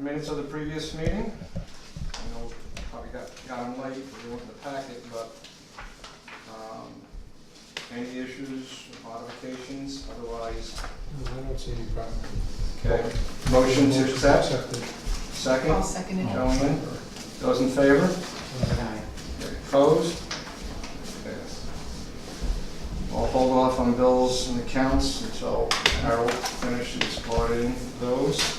Minutes of the previous meeting. I know probably got them late because they weren't in the packet, but any issues, modifications, otherwise? I don't see any problem. Okay. Motion to accept? Accepted. Second? I'll second it. Gentlemen, those in favor? Aye. Opposed? Okay. I'll hold off on bills and accounts until Harold finishes guarding those.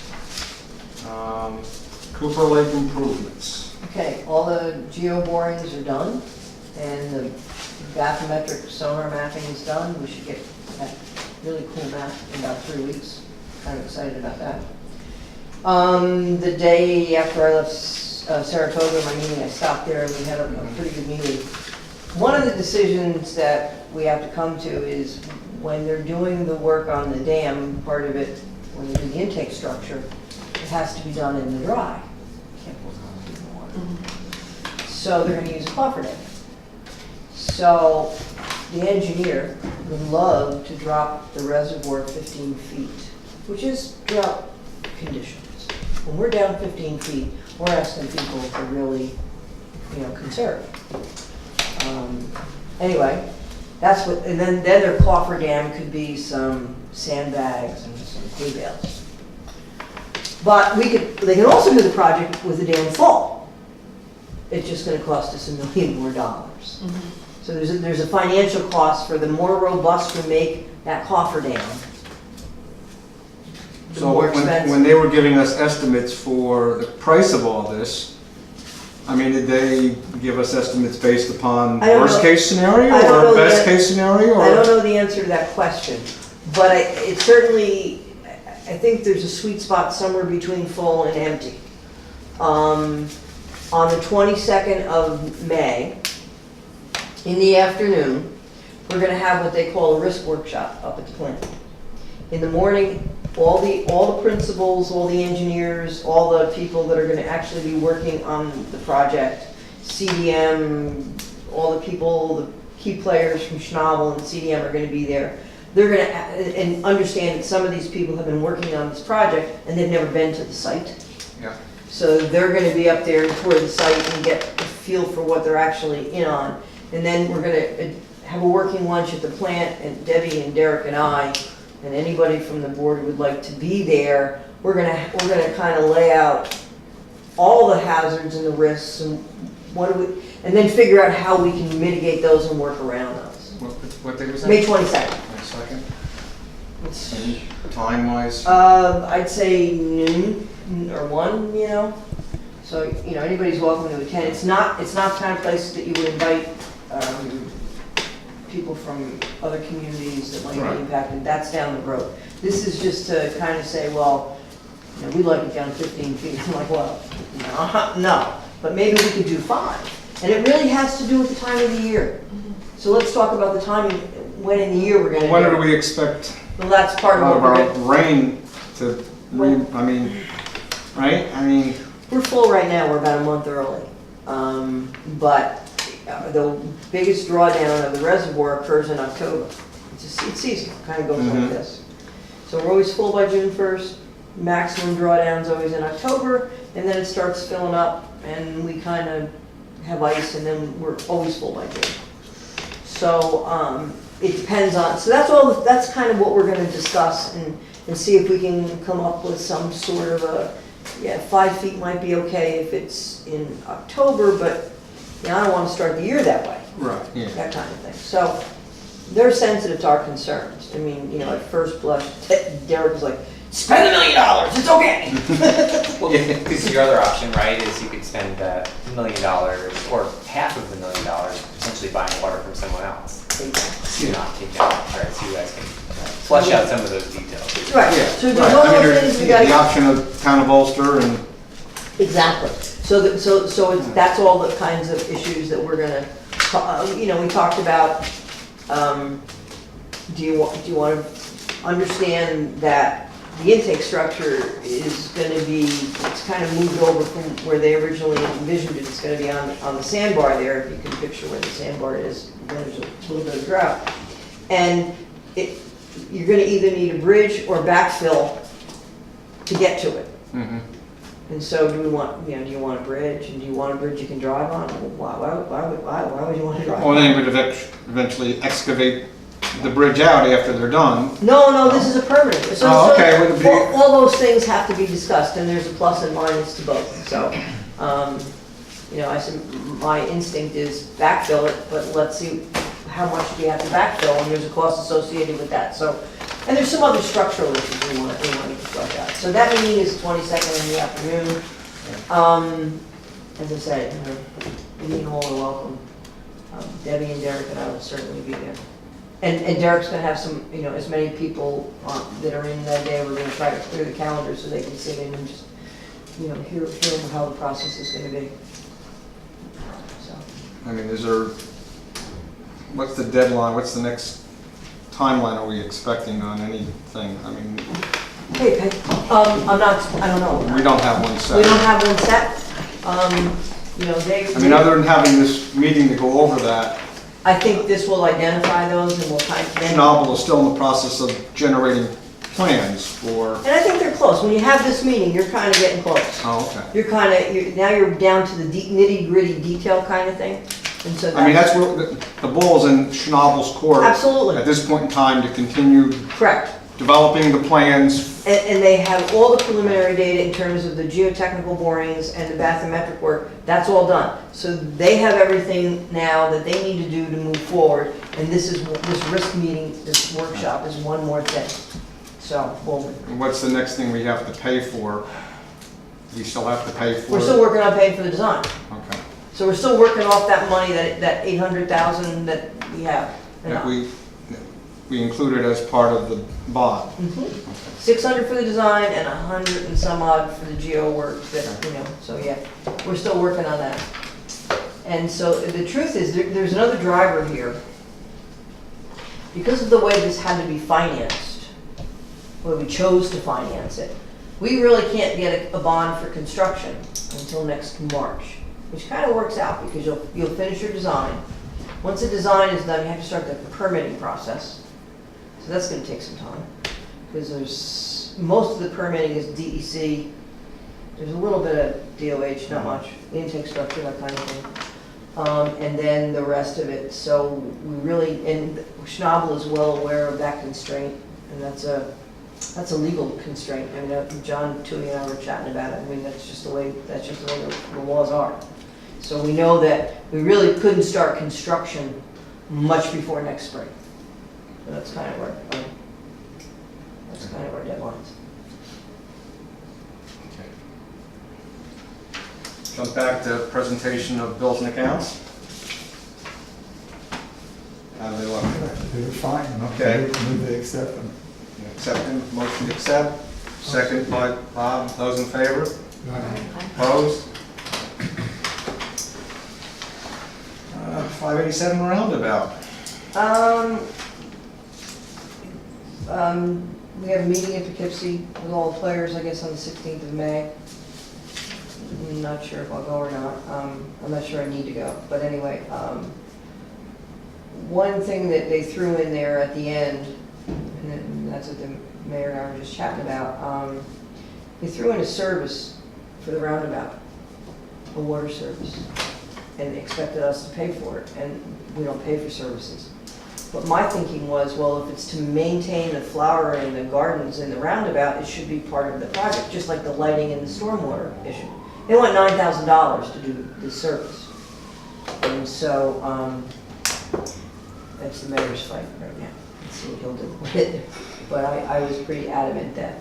Cooper Lake improvements. Okay, all the geo borings are done, and the bathymetric sonar mapping is done. We should get that really cool map in about 3 weeks. Kind of excited about that. The day after I left Saratoga, my meeting, I stopped there and we had a pretty good meeting. One of the decisions that we have to come to is when they're doing the work on the dam, part of it, when they do the intake structure, it has to be done in the dry. Can't pour concrete in the water. So they're going to use a cofferdam. So the engineer would love to drop the reservoir 15 feet, which is drought conditions. When we're down 15 feet, we're asking people to really, conserve. Anyway, that's what, and then their cofferdam could be some sandbags and some hay bales. But they can also do the project with the dam full. It's just going to cost us $1 million more. Mm-hmm. So there's a financial cost for the more robust we make that cofferdam. The So more expensive. when they were giving us estimates for the price of all this, I mean, did they give us estimates based upon I don't worst know. case scenario I don't or know best the- case scenario? I don't Or know the answer to that question, but it certainly, I think there's a sweet spot somewhere between full and empty. On the 22nd of May, in the afternoon, we're going to have what they call a risk workshop up at the plant. In the morning, all the principals, all the engineers, all the people that are going to actually be working on the project, CDM, all the people, the key players from Schnabel and CDM are going to be there. They're going to and understand that some of these people have been working on this project and they've never been to the site. Yeah. So they're going to be up there and tour the site and get a feel for what they're actually in on. And then we're going to have a working lunch at the plant, and Debbie and Derek and I, and anybody from the board who would like to be there, we're going to kind of lay out all the hazards and the risks and and then figure out how we can mitigate those and work around those. what day was that? May 22nd. May 2nd. Time wise? I'd say noon or 1, So, anybody's welcome to attend. It's not the kind of place that you would invite people from other communities that might Right. be impacted. That's down the road. This is just to kind of say, well, we'd like it down 15 feet. I'm like, well, no. But maybe we could do 5. And it really has to do with the time of the year. So let's talk about the timing, when in the year we're going to do When it. do we expect Well, that's part a of lot what of we're our doing. rain to, right? I mean, We're full right now, we're about a month early. But the biggest drawdown of the reservoir occurs in October. It's seasonal, kind of goes Mhm. like this. So we're always full by June 1st, maximum drawdown's always in October, and then it starts filling up, and we kind of have ice, and then we're always full by June. So it depends on, so that's kind of what we're going to discuss and see if we can come up with some sort of 5 feet might be okay if it's in October, but I don't want to start the year that way, right, yeah. that kind of thing. So they're sensitive to our concerns. I mean, at first blush, Derek was like, spend $1 million, it's okay. Well, because your other option, right, is you could spend $1 million or half of $1 million essentially buying water from someone else. Exactly. Do not take that, right? So you guys can flesh out some of those details. Right, Yeah, so there's right. all I mean, those there's things we got. the option of town of Ulster and Exactly. So that's all the kinds of issues that we're gonna, we talked about, do you want to understand that the intake structure is gonna be, it's kind of moved over from where they originally envisioned it. It's gonna be on the sandbar there, if you can picture where the sandbar is, there's a little bit of drought. And you're gonna either need a bridge or backfill to get to it. Mhm. And so do we want, do you want a bridge, and do you want a bridge you can drive on? Why would you want to drive Or on? they would eventually excavate the bridge out after they're done. No, this is a permanent. So- Oh, so okay, would it be- all those things have to be discussed, and there's a plus and minus to both, so, I said, my instinct is backfill it, but let's see how much do you have to backfill, and there's a cost associated with that, so, and there's some other structural issues we want to discuss out. So that meeting is 22nd in the afternoon. As I said, you all are welcome. Debbie and Derek and I will certainly be there. And Derek's gonna have some, as many people that are in that day, we're gonna try to clear the calendar so they can sit in and just, hear how the process is gonna be. So, I mean, what's the deadline, what's the next timeline are we expecting on anything? I mean, hey, Peg, I don't know. we don't have one set. We don't have one set. I mean, other than having this meeting to go over that, I think this will identify those and we'll kind of. Schnabel is still in the process of generating plans for, And I think they're close. When you have this meeting, you're kind of getting close. oh, okay. Now you're down to the nitty gritty detail kind of thing. And so I mean, that's where the ball's in Schnabel's court. Absolutely. At this point in time to continue correct. developing the plans. And they have all the preliminary data in terms of the geotechnical borings and the bathymetric work. That's all done. So they have everything now that they need to do to move forward. And this risk meeting, this workshop is one more thing. So, well, And what's the next thing we have to pay for? We still have to pay for? we're still working on paying for the design. Okay. So we're still working off that money, that 800,000 that we have. That we included as part of the bond. Mhm. 600 for the design and 100 and some odd for the geo work that, so yeah, we're still working on that. And so the truth is, there's another driver here. Because of the way this had to be financed, where we chose to finance it, we really can't get a bond for construction until next March, which kind of works out because you'll finish your design. Once the design is done, you have to start the permitting process. So that's going to take some time because most of the permitting is DEC. There's a little bit of DOH, not much, intake structure, that kind of thing. And then the rest of it. So we really, and Schnabel is well aware of that constraint, and that's a legal constraint. I mean, John Toohey and I were chatting about it. I mean, that's just the way the laws are. So we know that we really couldn't start construction much before next spring. So that's kind of our deadlines. Jump back to presentation of bills and accounts. How do they look? They were fine. Okay. Move to accept them. Accepting, motion to accept. Second by Bob. Those in favor? Right. Opposed? 587 roundabout. We have a meeting in Poughkeepsie with all the players, I guess, on the 16th of May. I'm not sure if I'll go or not. I'm not sure I need to go, but anyway, one thing that they threw in there at the end, and that's what the mayor and I were just chatting about, they threw in a service for the roundabout, a water service, and expected us to pay for it, and we don't pay for services. But my thinking was, well, if it's to maintain the flower and the gardens in the roundabout, it should be part of the project, just like the lighting and the stormwater issue. They want $9,000 to do this service. And so, that's the mayor's fight right now. Let's see what he'll do with it. But I was pretty adamant that,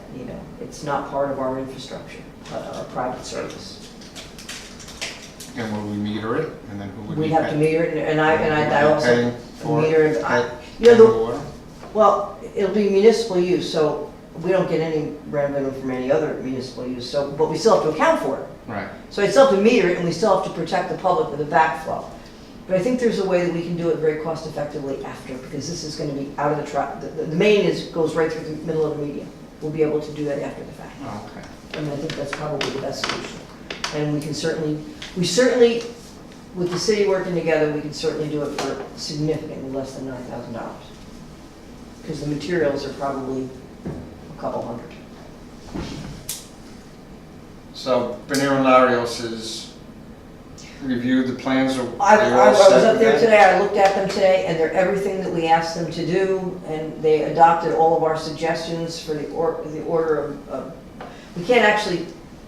it's not part of our infrastructure, but our private service. And will we meter it? And then who would We be have to meter it, and I also paying for meter it. paying the the water? Well, it'll be municipal use, so we don't get any revenue from any other municipal use, so, but we still have to account for it. Right. So I still have to meter it, and we still have to protect the public with the backflow. But I think there's a way that we can do it very cost effectively after, because this is gonna be out of the track. The main goes right through the middle of the median. We'll be able to do that after the fact. Oh, okay. And I think that's probably the best solution. And we certainly, with the city working together, we can certainly do it for significantly less than $9,000. Because the materials are probably a couple hundred. So Benir and Larios has reviewed the plans, or I they all was set up with there that? today, I looked at them today, and they're everything that we asked them to do, and they adopted all of our suggestions for the order of, we can't actually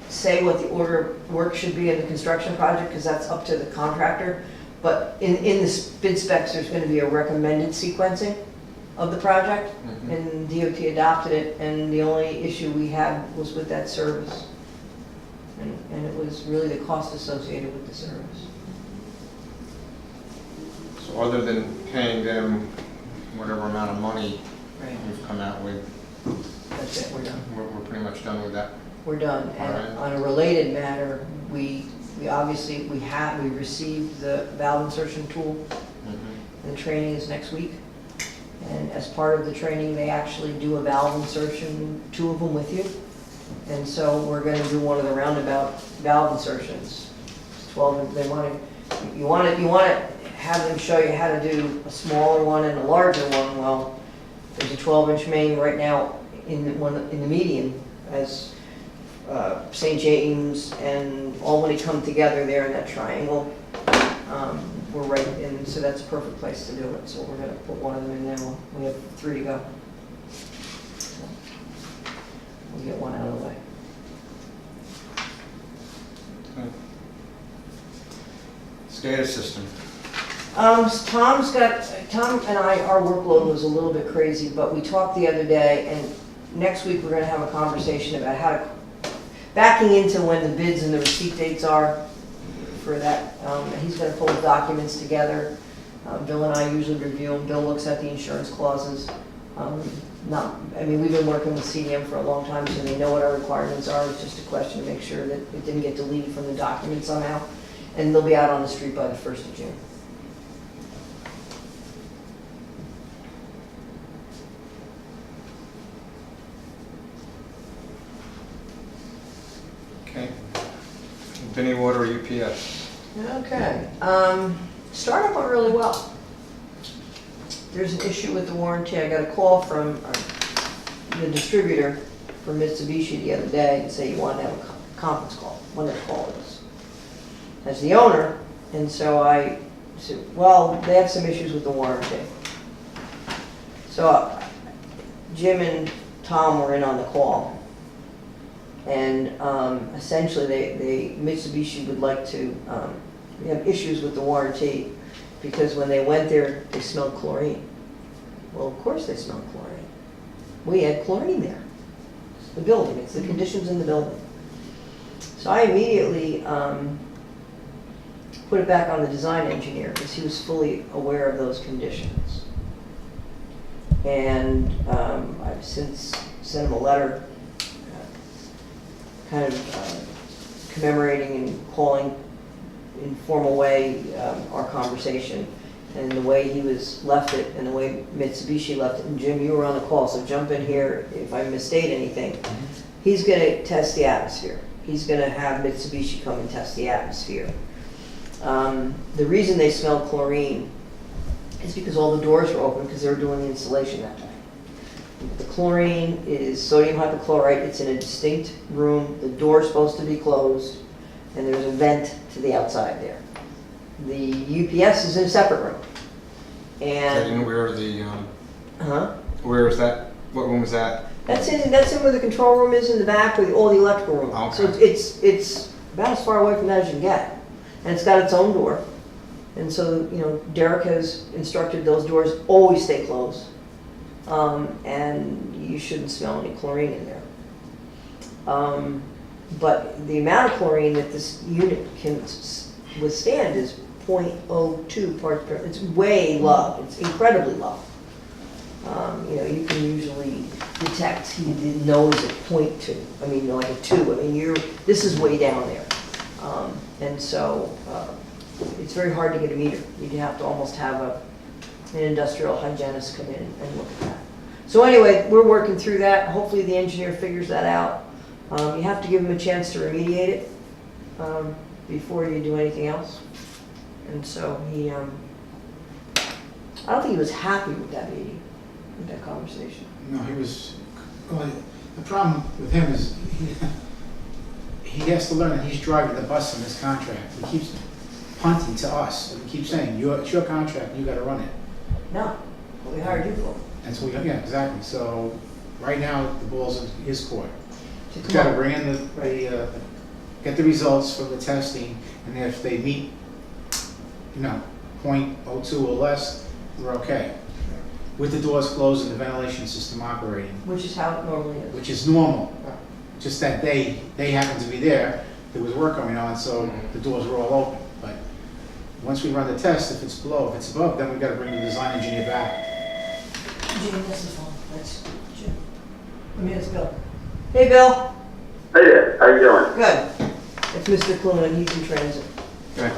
say what the order of work should be in the construction project, because that's up to the contractor, but in the bid specs, there's gonna be a recommended sequencing of the project, Mhm. and DOT adopted it, and the only issue we had was with that service. And it was really the cost associated with the service. So other than paying them whatever amount of money Right. we've come out with, That's it, we're done. we're pretty much done with that. We're done. And Alright. on a related matter, we obviously, we received the valve insertion tool, Mhm. and the training is next week. And as part of the training, they actually do a valve insertion, 2 of them with you. And so we're gonna do one of the roundabout valve insertions. It's 12, they want to, you want to have them show you how to do a smaller one and a larger one. Well, there's a 12-inch main right now in the median as St. James and Albany come together there in that triangle. We're right in, so that's a perfect place to do it. So we're gonna put one of them in there. We have 3 to go. So we'll get one out of the way. SCADA system. Tom and I, our workload was a little bit crazy, but we talked the other day, and next week we're gonna have a conversation about how to, backing into when the bids and the receipt dates are for that. He's gonna pull the documents together. Bill and I usually review them. Bill looks at the insurance clauses. We've been working with CDM for a long time, so they know what our requirements are. It's just a question to make sure that it didn't get deleted from the document somehow. And they'll be out on the street by the 1st of June. Okay. Benny Water UPS. Okay, startup went really well. There's an issue with the warranty. I got a call from the distributor for Mitsubishi the other day and say you want to have a conference call, one of the callers as the owner. And so I said, well, they have some issues with the warranty. So Jim and Tom were in on the call. And essentially, Mitsubishi would like to, we have issues with the warranty because when they went there, they smelled chlorine. Well, of course they smelled chlorine. We had chlorine there. It's the building, it's the conditions in the building. So I immediately put it back on the design engineer because he was fully aware of those conditions. And I've since sent him a letter kind of commemorating and calling in formal way our conversation and the way he was left it and the way Mitsubishi left it. And Jim, you were on the call, so jump in here if I misstate anything. He's going to test the atmosphere. He's going to have Mitsubishi come and test the atmosphere. The reason they smelled chlorine is because all the doors were open because they were doing the installation that day. The chlorine is sodium hypochlorite. It's in a distinct room. The door's supposed to be closed, and there's a vent to the outside there. The UPS is in a separate room. And Where the, huh? where is that? What room is that? That's in where the control room is in the back with all the electrical room. Okay. So it's about as far away from that as you can get. And it's got its own door. And so, Derek has instructed those doors always stay closed. And you shouldn't smell any chlorine in there. But the amount of chlorine that this unit can withstand is 0.02 parts per, it's way low, it's incredibly low. You can usually detect, he knows at 0.2, I mean like a 2, I mean this is way down there. And so it's very hard to get a meter. You'd have to almost have an industrial hygienist come in and look at that. So anyway, we're working through that. Hopefully the engineer figures that out. You have to give him a chance to remediate it before you do anything else. And so he, I don't think he was happy with that meeting, with that conversation. No, he was, well, the problem with him is he has to learn that he's driving the bus in this contract. He keeps punting to us, and we keep saying, it's your contract, you gotta run it. No, we hired you for. And so, yeah, exactly, so right now, the ball's in his court. To He's come gotta up. bring in get the results from the testing, and then if they meet, 0.02 or less, we're okay. With the doors closed and the ventilation system operating, Which is how it normally is. which is normal. Just that they happened to be there, there was work going on, so the doors were all open. But once we run the test, if it's below, if it's above, then we gotta bring the design engineer back. Jim, this is phone. That's Jim. I mean, it's Bill. Hey, Bill. Hey there, how you doing? Good. It's Mr. Clune, he's in transit. Okay.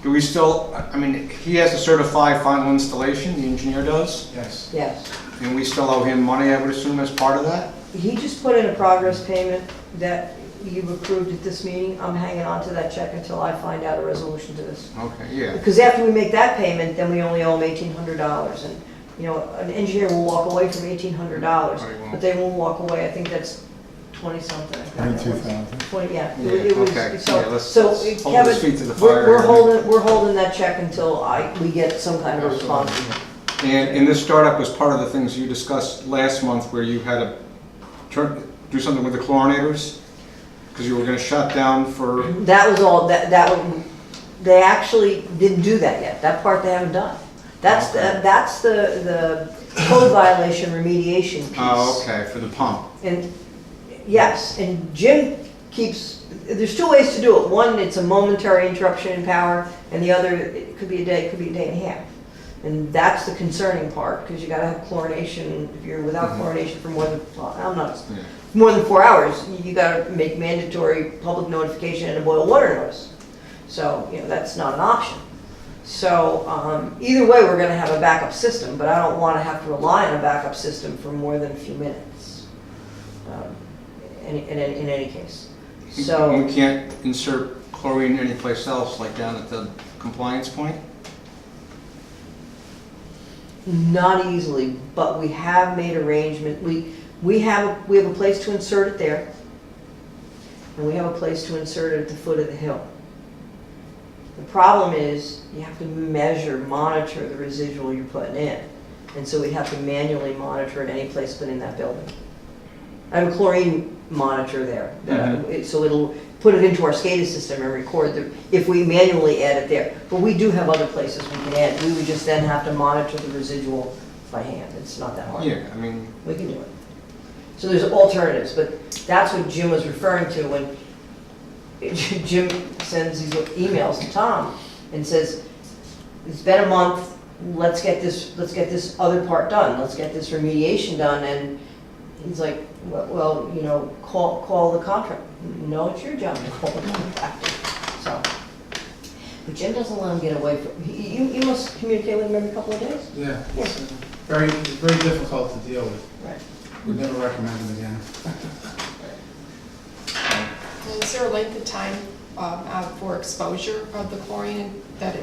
Do we still, I mean, he has to certify final installation, the engineer does, Yes. Yes. and we still owe him money, I would assume, as part of that? He just put in a progress payment that you've approved at this meeting. I'm hanging on to that check until I find out a resolution to this. Okay, yeah. Because after we make that payment, then we only owe him $1,800. And, an engineer will walk away from $1,800, Right, well. but they won't walk away, I think that's 20-something. 22,000. 20, yeah. Yeah, It was- okay. So, Yeah, let's so hold his Kevin, feet to the we're fire. we're holding that check until we get some kind of a response. And this startup was part of the things you discussed last month where you had to do something with the chlorinators? Because you were gonna shut down for, That was all, they actually didn't do that yet. That part they haven't done. That's the code violation remediation piece. oh, okay, for the pump. And, yes, and Jim keeps, there's two ways to do it. One, it's a momentary interruption in power, and the other, it could be a day, it could be a day and a half. And that's the concerning part, because you gotta have chlorination, if you're without chlorination for more than, well, I'm not, Yeah. more than 4 hours, you gotta make mandatory public notification and a boil water notice. So, that's not an option. So, either way, we're gonna have a backup system, but I don't wanna have to rely on a backup system for more than a few minutes. In any case. So, You can't insert chlorine anyplace else, like down at the compliance point? not easily, but we have made arrangement, we have a place to insert it there, and we have a place to insert it at the foot of the hill. The problem is, you have to monitor the residual you're putting in, and so we have to manually monitor it any place but in that building. I have a chlorine monitor there, so it'll put it into our SCADA system and record if we manually add it there. But we do have other places we can add. We would just then have to monitor the residual by hand. It's not that hard. Yeah, I mean, We can do it. So there's alternatives, but that's what Jim was referring to when Jim sends these emails to Tom and says, it's been a month, let's get this other part done, let's get this remediation done, and he's like, well, call the contractor. No, it's your job to call the contractor. So, but Jim doesn't let him get away from, you must communicate with him every couple of days? Yeah, it's very difficult to deal with. Right. Would never recommend them again. Is there a length of time for exposure of the chlorine, that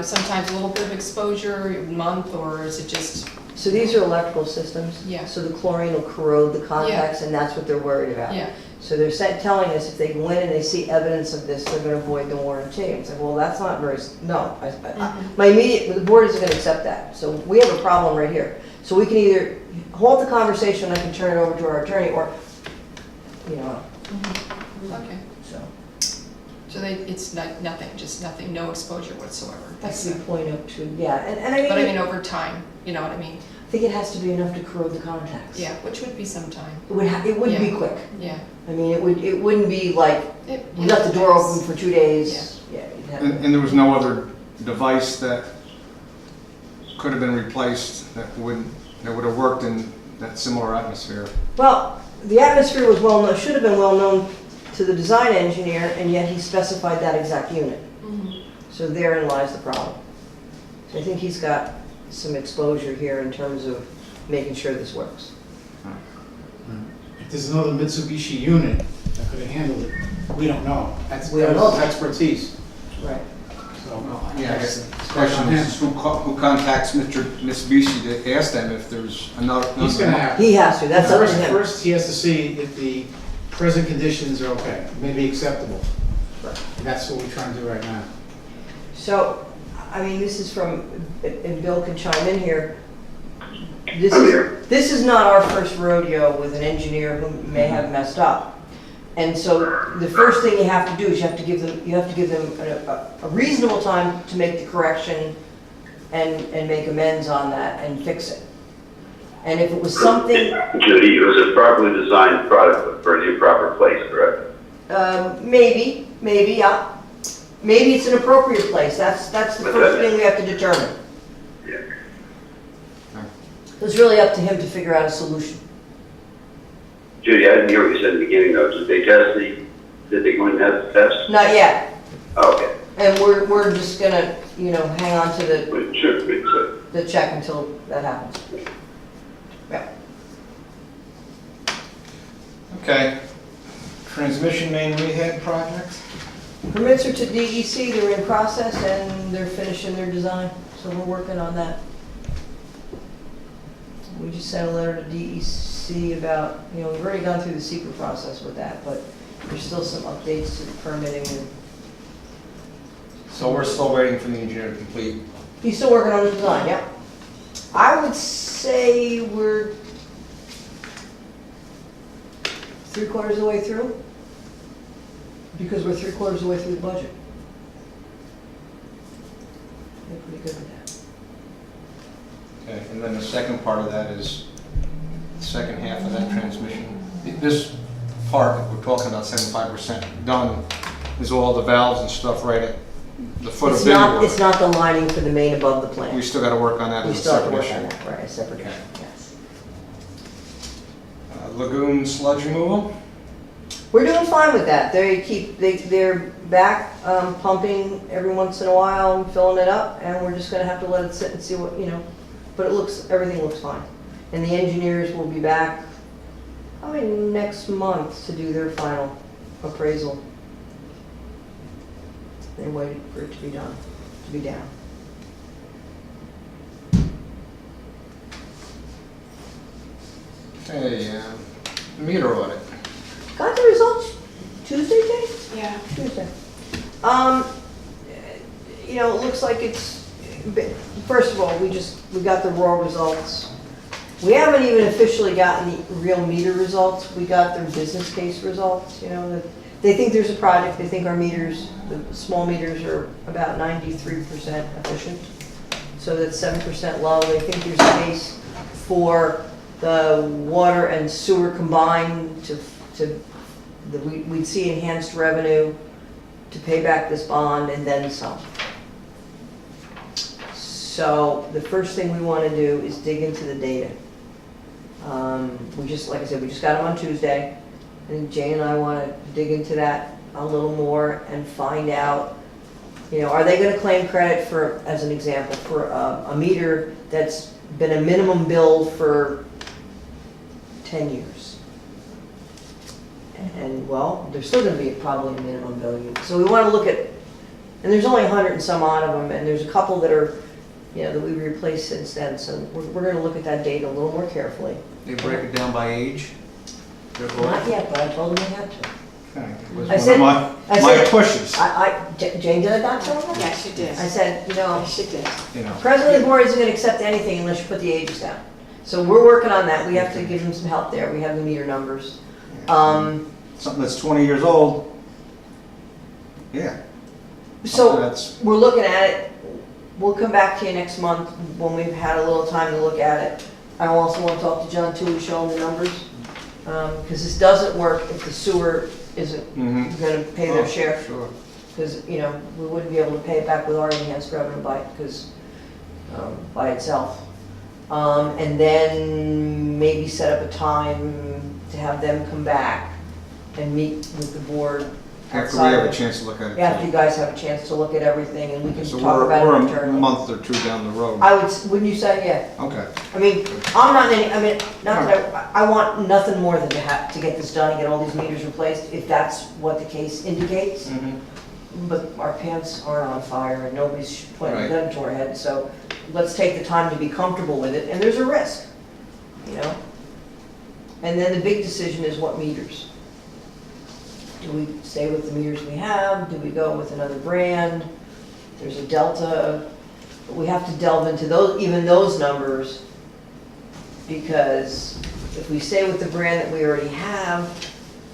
sometimes a little bit of exposure, a month, or is it just? So these are electrical systems? Yeah. So the chlorine will corrode the contacts, and that's what they're worried about? Yeah. So they're telling us if they go in and they see evidence of this, they're gonna void the warranty. It's like, well, that's not very, no. The board isn't gonna accept that. So we have a problem right here. So we can either halt the conversation, I can turn it over to our attorney, or, Okay, so. so it's nothing, just nothing, no exposure whatsoever. That's the point of two, yeah, and But I I mean, mean, over time, you know what I mean? I think it has to be enough to corrode the contacts. Yeah, which would be some time, It wouldn't be Yeah. quick. yeah. I mean, it wouldn't be like, you left the door open for 2 days. Yeah. You'd have to- and there was no other device that could have been replaced that would have worked in that similar atmosphere? Well, the atmosphere was should have been well known to the design engineer, and yet he specified that exact unit. So therein lies the problem. So I think he's got some exposure here in terms of making sure this works. If there's another Mitsubishi unit that could have handled it, we don't know. We don't know. That's expertise. Right. So, Yeah, I guess that's Question is, who contacts Mr. Mitsubishi to ask them if there's another? He's gonna have. He has to, that's up to him. First, he has to see if the present conditions are okay, maybe acceptable. And that's what we're trying to do right now. So, I mean, this is from, and Bill can chime in here. I'm here. This is not our first rodeo with an engineer who may have messed up. And so the first thing you have to do is you have to give them a reasonable time to make the correction and make amends on that and fix it. And if it was something, Judy, it was a properly designed product but for an improper place, correct? maybe, yeah. Maybe it's an appropriate place. That's the first thing we have to determine. Yeah. It's really up to him to figure out a solution. Judy, I didn't hear what you said in the beginning though. Did they go in and have the test? Not yet. Oh, okay. And we're just gonna, hang on to Sure, so. the check until that happens. Yeah. Okay. Transmission main rehab project? Permits are to DEC, they're in process and they're finishing their design, so we're working on that. We just sent a letter to DEC about, we've already gone through the secret process with that, but there's still some updates to the permitting and So we're still waiting for the engineer to complete. he's still working on the design, yeah. I would say we're 3/4 of the way through, because we're 3/4 of the way through the budget. We're pretty good with that. Okay, and then the second part of that is, the second half of that transmission. This part, that we're talking about 75% done, is all the valves and stuff right at the foot of It's Biddy not, Work. it's not the lining for the main above the plant. We still gotta work on that We as a still have to separate work on issue. that, right, a separate issue, yes. Lagoon sludge removal? We're doing fine with that. They're back pumping every once in a while and filling it up, and we're just gonna have to let it sit and see what, but everything looks fine. And the engineers will be back probably next month to do their final appraisal. They waited for it to be done, to be down. Okay, meter audit. Got the results Tuesday, Jay? Yeah. Tuesday. It looks like it's, first of all, we got the raw results. We haven't even officially gotten the real meter results. We got their business case results, they think there's a project, they think our meters, the small meters are about 93% efficient. So that's 7% low. They think there's a case for the water and sewer combined we'd see enhanced revenue to pay back this bond and then some. So the first thing we want to do is dig into the data. Like I said, we just got them on Tuesday, and Jay and I want to dig into that a little more and find out, are they going to claim credit for, as an example, for a meter that's been a minimum bill for 10 years? And well, there's still going to be probably a minimum bill. So we want to look at, and there's only 100 and some odd of them, and there's a couple that are, that we've replaced since then. So we're going to look at that data a little more carefully. They break it down by age? Not yet, but I told them they had to. Okay, it was I one said- of I my said- pushes, Jane, did I not tell them? Yeah, she did. I said, She did. President of the board isn't going to accept anything unless you put the ages down. So we're working on that. We have to give them some help there. We have the meter numbers. Something that's 20 years old. Yeah. So That's, we're looking at it. We'll come back to you next month when we've had a little time to look at it. I also want to talk to John too, show him the numbers. Because this doesn't work if the sewer isn't going to pay their share. Sure. Because, we wouldn't be able to pay it back with our enhanced revenue by itself. And then maybe set up a time to have them come back and meet with the board. After we have a chance to look at it. After you guys have a chance to look at everything and we can So talk we're about it a internally. month or two down the road. Wouldn't you say, yeah? Okay. I mean, I'm not in any, not that I want nothing more than to get this done and get all these meters replaced, if that's what the case indicates. but our pants aren't on fire and nobody's pointing a Right. gun to our head, so let's take the time to be comfortable with it, and there's a risk, you know? And then the big decision is what meters. Do we stay with the meters we have? Do we go with another brand? There's a delta, but we have to delve into those, even those numbers, because if we stay with the brand that we already have,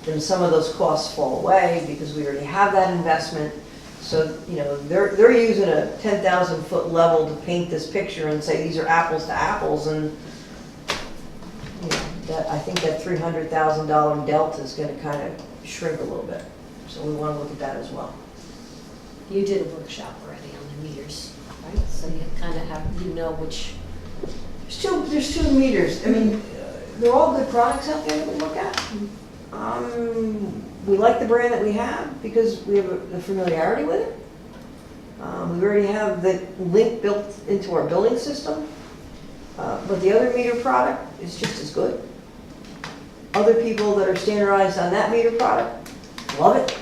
then some of those costs fall away because we already have that investment. So, you know, they're using a 10,000 foot level to paint this picture and say these are apples to apples, and you know, that, I think that $300,000 delta is gonna kind of shrink a little bit. So we wanna look at that as well. You did a workshop already on the meters, right? So you kind of have, you know which, There's two meters. I mean, they're all good products out there that we look at. We like the brand that we have because we have a familiarity with it. We already have the link built into our billing system. But the other meter product is just as good. Other people that are standardized on that meter product love it.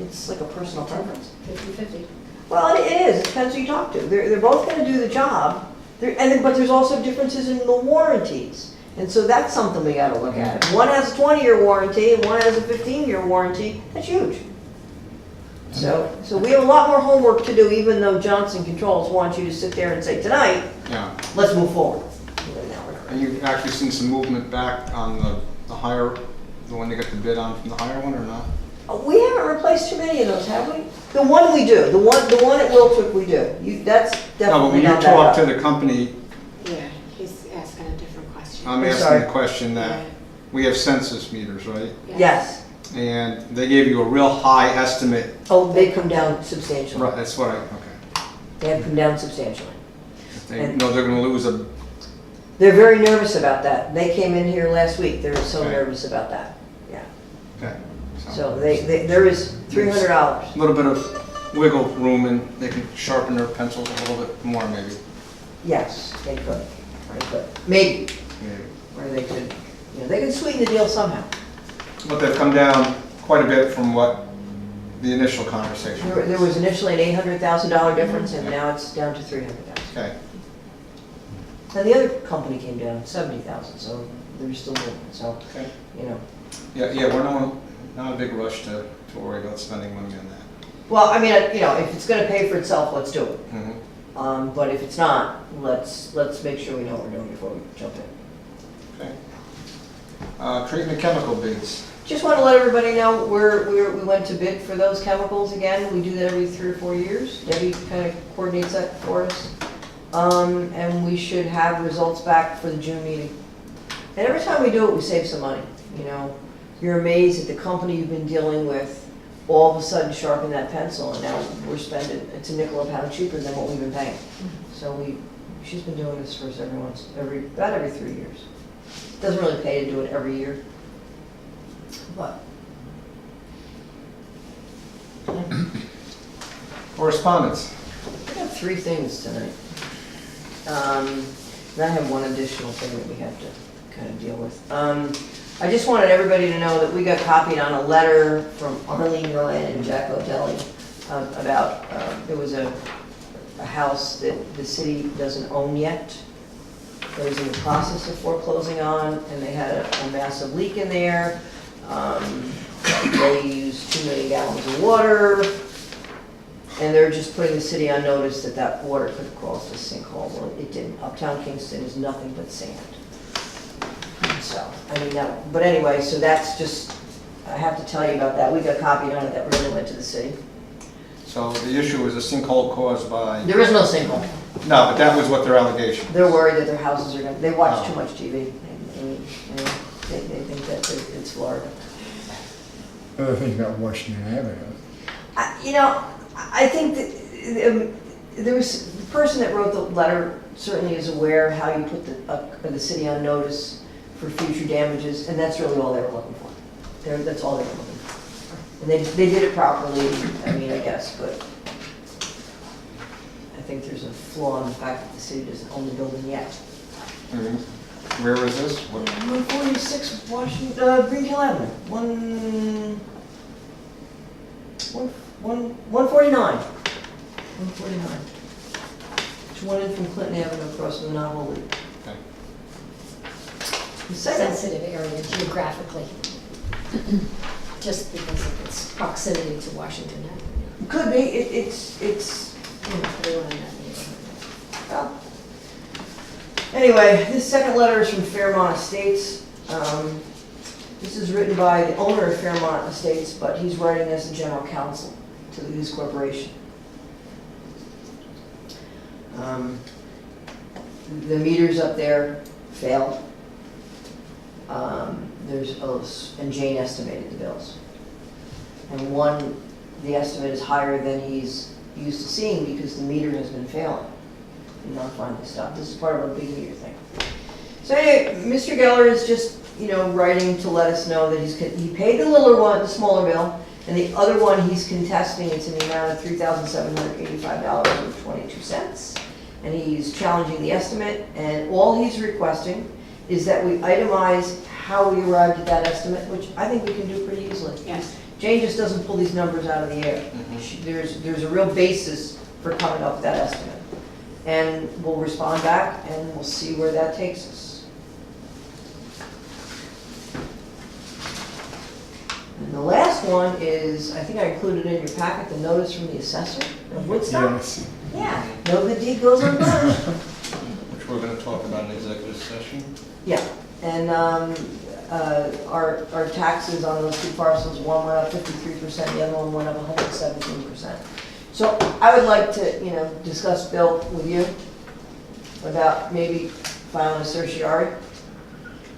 It's like a personal preference. 50/50. Well, it is. It depends who you talk to. They're both going to do the job. But there's also differences in the warranties. And so that's something we got to look at. If one has a 20-year warranty and one has a 15-year warranty, that's huge. So we have a lot more homework to do, even though Johnson Controls wants you to sit there and say, tonight, Yeah. let's move forward. And you've actually seen some movement back on the higher, the one you got the bid on from the higher one or not? We haven't replaced too many of those, have we? The one we do. The one at Wiltwyck we do. That's No, but when definitely you not talk to that. the company, Yeah, he's asking a different question. I'm I'm asking sorry. the question that, we have census meters, right? Yes. And they gave you a real high estimate. Oh, they come down substantially. Right, that's what okay. They have come down substantially. They know they're gonna lose a, They're very nervous about that. They came in here last week. They were so Okay. nervous about that. Yeah. okay. So there is $300. A little bit of wiggle room and they can sharpen their pencils a little bit more maybe. Yes, they could. They could. Maybe. Maybe. Or they could, you know, they could sweeten the deal somehow. But they've come down quite a bit from what the initial conversation was. There was initially an $800,000 difference, and now it's down to $300,000. Okay, And the other company came down $70,000, so they're still moving. So, okay. you know. Yeah, we're not a big rush to worry about spending money on that. Well, I mean, you know, if it's going to pay for itself, let's do it. Mm-hmm. But if it's not, let's make sure we know what we're doing before we jump in. Okay. Treatment chemical bids. Just want to let everybody know, we went to bid for those chemicals again. We do that every 3 or 4 years. Debbie kind of coordinates that for us. And we should have results back for the June meeting. And every time we do it, we save some money, you know. You're amazed at the company you've been dealing with all of a sudden sharpen that pencil, and now we're spending, it's a nickel a pound cheaper than what we've been paying. So she's been doing this for us about every 3 years. Doesn't really pay to do it every year, but. Correspondence. I have 3 things tonight. Then I have one additional thing that we have to kind of deal with. I just wanted everybody to know that we got copied on a letter from Arlene Ryan and Jack O'Delly about, there was a house that the city doesn't own yet, that was in the process of foreclosing on, and they had a massive leak in there. They used 2 million gallons of water, and they're just putting the city on notice that that water could have caused a sinkhole. Well, it didn't. Uptown Kingston is nothing but sand. So, I mean, but anyway, so that's just, I have to tell you about that. We got copied on it, that really went to the city. So the issue was a sinkhole caused by, There is no sinkhole. no, but that was what their allegation. They're worried that their houses are gonna, they watch too much TV. And they think that it's Florida. Other things about Washington Avenue. You know, I think that there was, the person that wrote the letter certainly is aware how you put the city on notice for future damages, and that's really all they were looking for. That's all they were looking for. And they did it properly, I mean, I guess, but I think there's a flaw in the fact that the city doesn't own the building yet. Mhm. Where was this? What- 146 Washington, Green Hill Avenue. 149. 149. Which went in from Clinton Avenue across from the Novel Loop. Okay. The second, Sensitive area geographically. Just because of its proximity to Washington Avenue. could be, it's, You know, everyone in that neighborhood. well. Anyway, this second letter is from Fairmont Estates. This is written by the owner of Fairmont Estates, but he's writing as the general counsel to the Hughes Corporation. The meters up there failed. And Jane estimated the bills. And one, the estimate is higher than he's used to seeing because the meter has been failing. And not finally stopped. This is part of a big meter thing. So anyway, Mr. Geller is just, writing to let us know that he paid the littler one, the smaller bill, and the other one he's contesting, it's in the amount of $3,785.22. And he's challenging the estimate, and all he's requesting is that we itemize how we arrived at that estimate, which I think we can do pretty easily. Yes. Jane just doesn't pull these numbers out of the air. There's a real basis for coming up with that estimate. And we'll respond back, and we'll see where that takes us. And the last one is, I think I included in your packet, the notice from the assessor of Woodstock. Yes. Yeah, no good deed goes unpunished. Which we're gonna talk about in executive session. Yeah, and our taxes on those two parcels, one went up 53%, the other one went up 117%. So I would like to, discuss, Bill, with you about maybe filing a certiorari.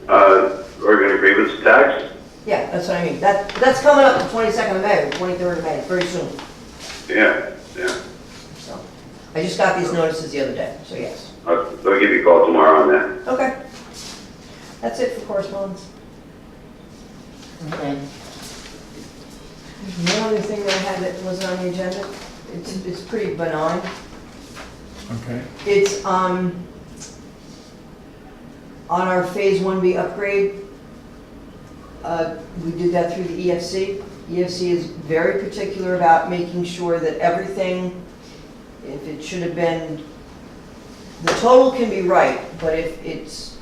We're gonna grievance tax? Yeah, that's what I mean. That's coming up the 22nd of May, or 23rd of May, very soon. Yeah. So I just got these notices the other day, so yes. I'll give you a call tomorrow on that. Okay. That's it for correspondence. Okay. One other thing that I had that wasn't on the agenda, it's pretty benign. Okay. It's on our Phase 1B upgrade. We did that through the EFC. EFC is very particular about making sure that everything, if it should have been, the total can be right, but if it's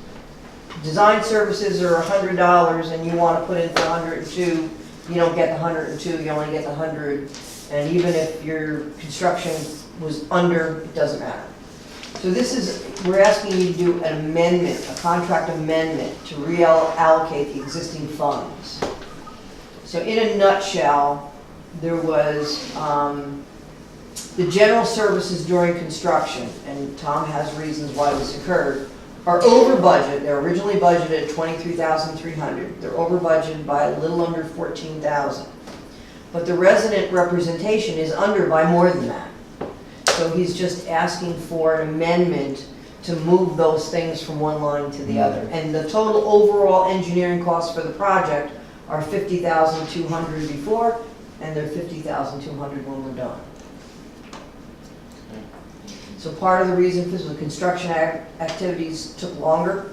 design services are $100 and you want to put in for 102, you don't get the 102, you only get the 100. And even if your construction was under, it doesn't matter. So we're asking you to do an amendment, a contract amendment to reallocate the existing funds. So in a nutshell, there was the general services during construction, and Tom has reasons why this occurred, are over budget. They're originally budgeted at $23,300. They're over budgeted by a little under $14,000. But the resident representation is under by more than that. So he's just asking for an amendment to move those things from one line to the other. And the total overall engineering costs for the project are $50,200 before, and they're $50,200 when we're done. So part of the reason for the construction activities took longer.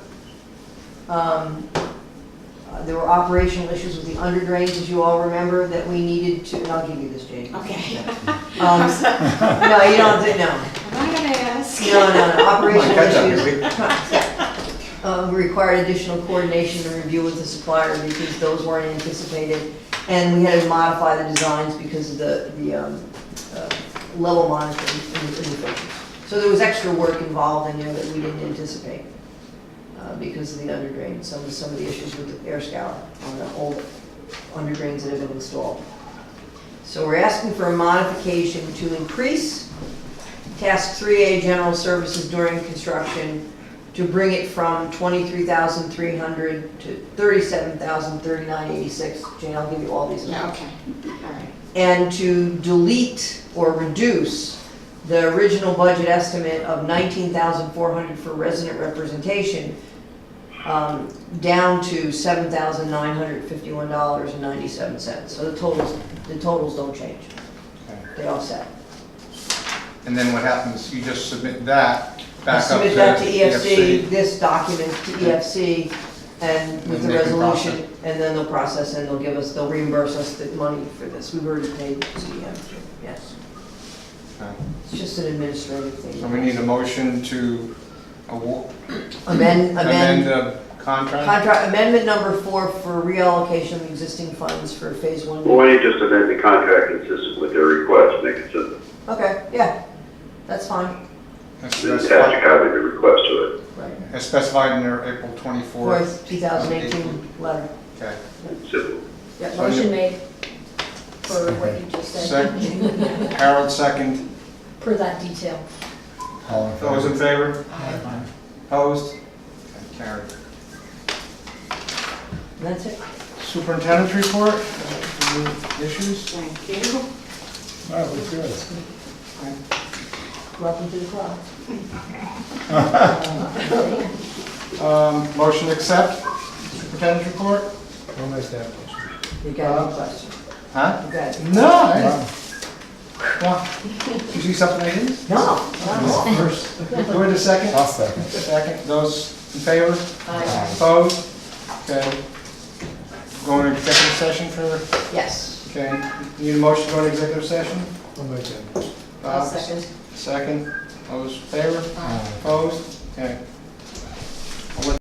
There were operational issues with the under drains, as you all remember, that we needed to, and I'll give you this, Jane. Okay. No, you don't have to, no. I'm not gonna ask. No, operational Come on, catch up, issues required additional coordination and review with the supplier because those weren't anticipated. And we had to modify the designs because of the level monitoring in the field. So there was extra work involved in there that we didn't anticipate because of the under drain, some of the issues with the air scour on the old under drains that have been installed. So we're asking for a modification to increase Task 3A general services during construction to bring it from $23,300 to $37,039.86. Jane, I'll give you all these Yeah, amounts. okay, all right. And to delete or reduce the original budget estimate of $19,400 for resident representation down to $7,951.97. So the totals don't change. Okay. They offset. And then what happens, you just submit that back up to Submit that to EFC, EFC. this document to EFC, And with And the they can process. resolution, and then they'll process and they'll reimburse us the money for this. We've already paid CDM, yes. Okay. It's just an administrative thing. So we need a motion to award, Amend the contract? contract, amendment number 4 for reallocation of existing funds for phase 1. Well, why don't you just amend the contract consistent with their request, make it simple. Okay, yeah, that's fine. As Then attach a specified- copy of the request to it. Right. as specified in their April 24th. 4th, 2018 letter. Okay. Simple. Yeah, So motion you- made for what you just said, Second, Harold second. per that detail. All in Those in favor? favor? Opposed? Okay, carried. And that's it. Superintendent's report, any issues? Thank you. Oh, it was good. Welcome to the club. Motion to accept superintendent's report? We'll make that motion. You got any questions? Huh? You got it? No. Wow. Well, you see something I didn't? No. First. Do it a second? I'll second. Second, those in favor? Aye. Opposed? Okay. Going to executive session for, Yes. okay, need a motion to go into executive session? We'll make that motion. I'll Bob? second. Second, those in favor? Aye. Opposed? Okay.